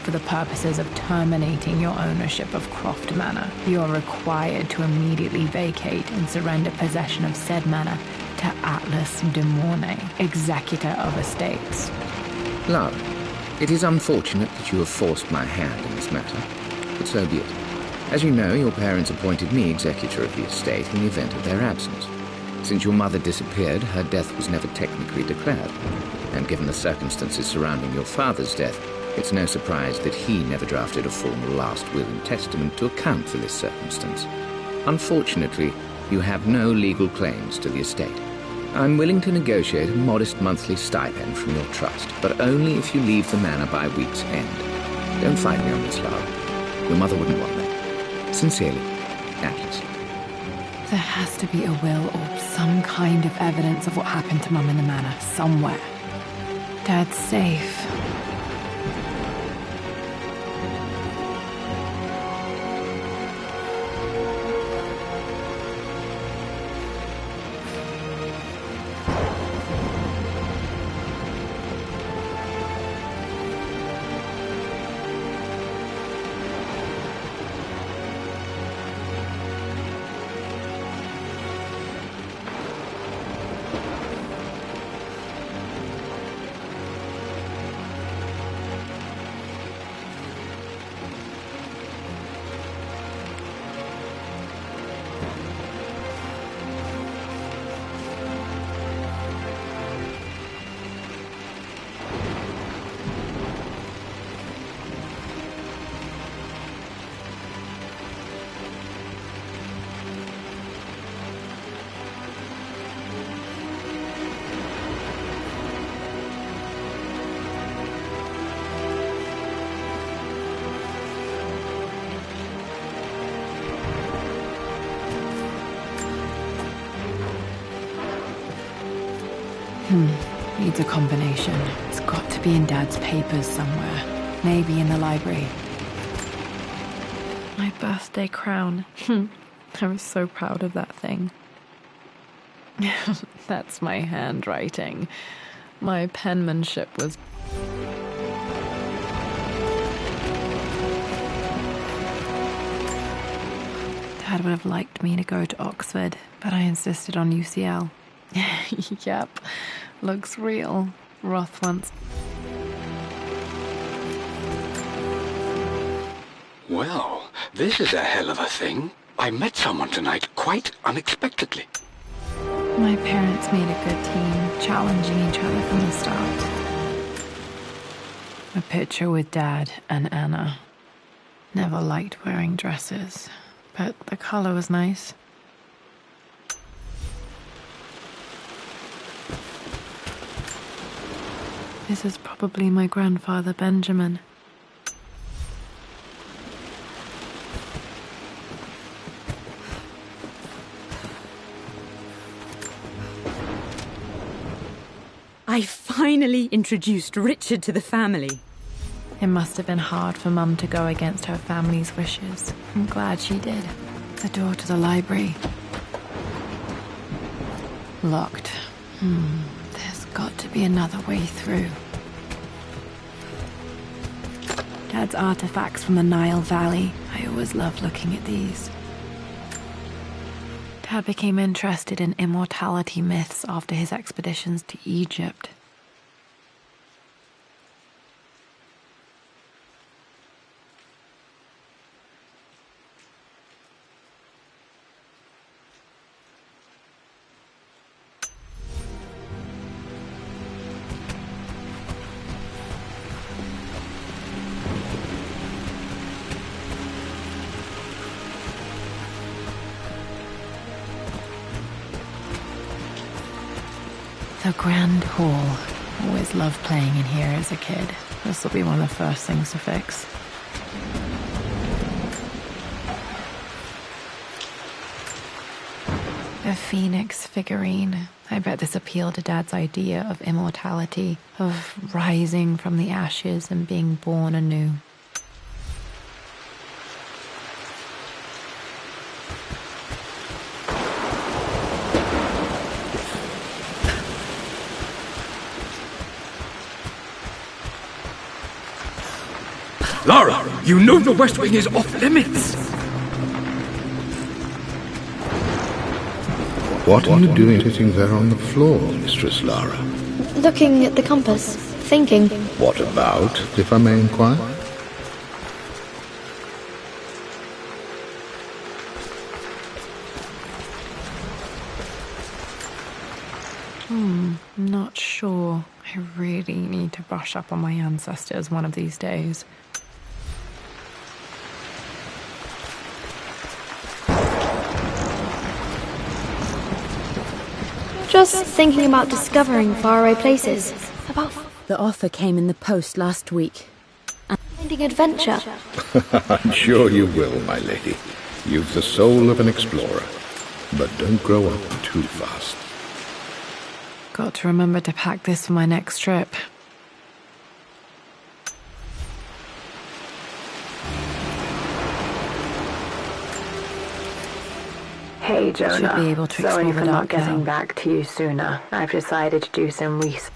for the purposes of terminating your ownership of Croft Manor, you are required to immediately vacate and surrender possession of said manor to Atlas de Mornay, executor of estates. Lara, it is unfortunate that you have forced my hand in this matter, but so be it. As you know, your parents appointed me executor of the estate in the event of their absence. Since your mother disappeared, her death was never technically declared, and given the circumstances surrounding your father's death, it's no surprise that he never drafted a formal last will and testament to account for this circumstance. Unfortunately, you have no legal claims to the estate. I'm willing to negotiate a modest monthly stipend from your trust, but only if you leave the manor by week's end. Don't fight me on this, Lara. Your mother wouldn't want that. Sincerely, Atlas. There has to be a will or some kind of evidence of what happened to Mum in the manor somewhere. Dad's safe. Needs a combination. It's got to be in Dad's papers somewhere. Maybe in the library. My birthday crown. I was so proud of that thing. That's my handwriting. My penmanship was... Dad would have liked me to go to Oxford, but I insisted on UCL. Yep, looks real. Roth once. Well, this is a hell of a thing. I met someone tonight quite unexpectedly. My parents made a good team, challenging each other from the start. A picture with Dad and Anna. Never liked wearing dresses, but the color was nice. This is probably my grandfather, Benjamin. I finally introduced Richard to the family. It must have been hard for Mum to go against her family's wishes. I'm glad she did. The door to the library. Locked. There's got to be another way through. Dad's artifacts from the Nile Valley. I always loved looking at these. Dad became interested in immortality myths after his expeditions to Egypt. The Grand Hall. Always loved playing in here as a kid. This will be one of the first things to fix. A phoenix figurine. I bet this appealed to Dad's idea of immortality, of rising from the ashes and being born anew. Lara, you know the West Wing is off limits! What are you doing sitting there on the floor, Mistress Lara? Looking at the compass, thinking. What about, if I may inquire? Not sure. I really need to brush up on my ancestors one of these days. Just thinking about discovering faraway places. About The offer came in the post last week. finding adventure. I'm sure you will, my lady. You've the soul of an explorer. But don't grow up too fast. Got to remember to pack this for my next trip. Hey, Jonah. Should be able to explore Sorry the for not dark getting now. back to you sooner. I've decided to do some research.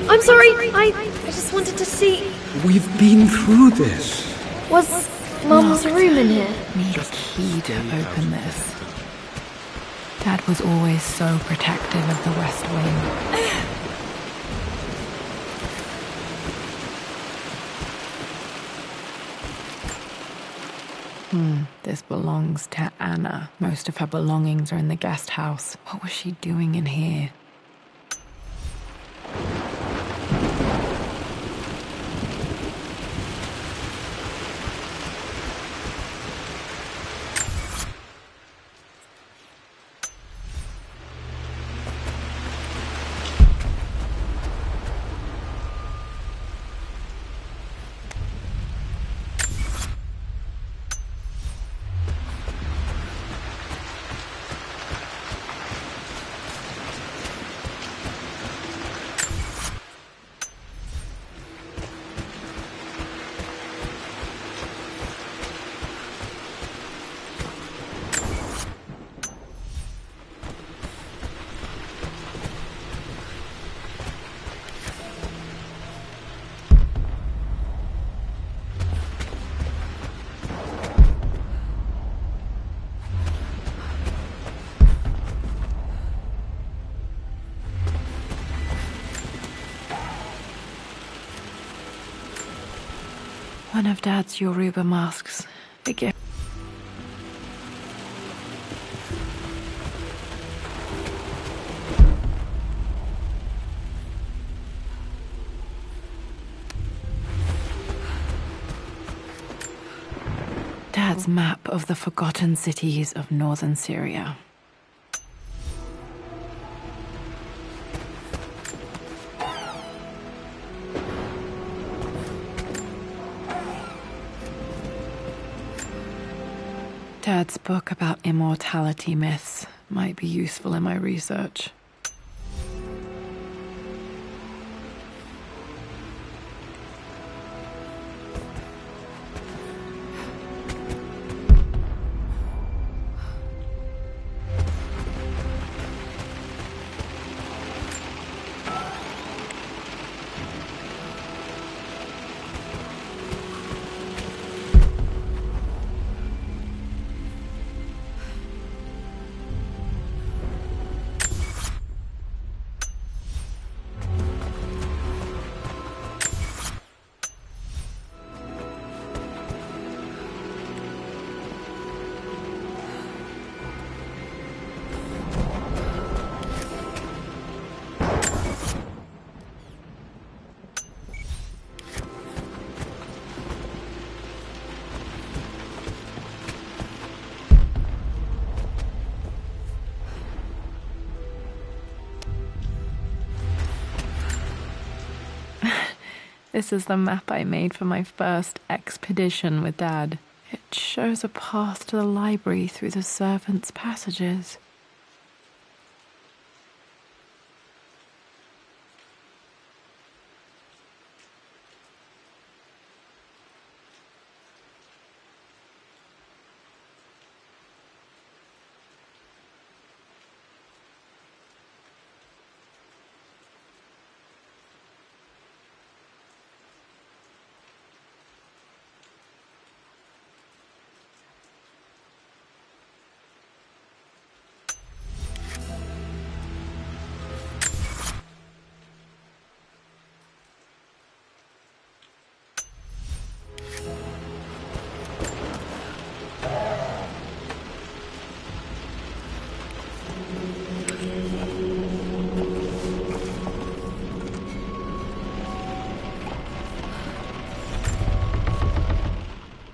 I'm sorry, I just wanted to see. We've been through this. Was Mum's room in here? Need a key to open this. Dad was always so protective of the West Wing. This belongs to Anna. Most of her belongings are in the guest house. What was she doing in here? One of Dad's Yoruba masks. A gift. Dad's map of the forgotten cities of northern Syria. Dad's book about immortality myths might be useful in my research. This is the map I made for my first expedition with Dad. It shows a path to the library through the servants' passages.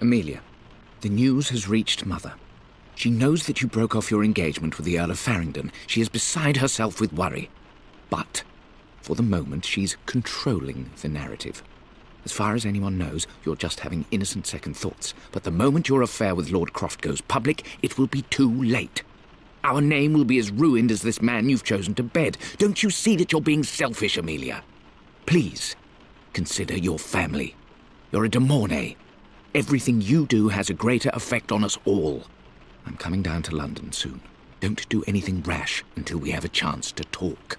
Amelia, the news has reached Mother. She knows that you broke off your engagement with the Earl of Farringdon. She is beside herself with worry. But, for the moment, she's controlling the narrative. As far as anyone knows, you're just having innocent second thoughts. But the moment your affair with Lord Croft goes public, it will be too late. Our name will be as ruined as this man you've chosen to bed. Don't you see that you're being selfish, Amelia? Please, consider your family. You're a de Mornay. Everything you do has a greater effect on us all. I'm coming down to London soon. Don't do anything rash until we have a chance to talk.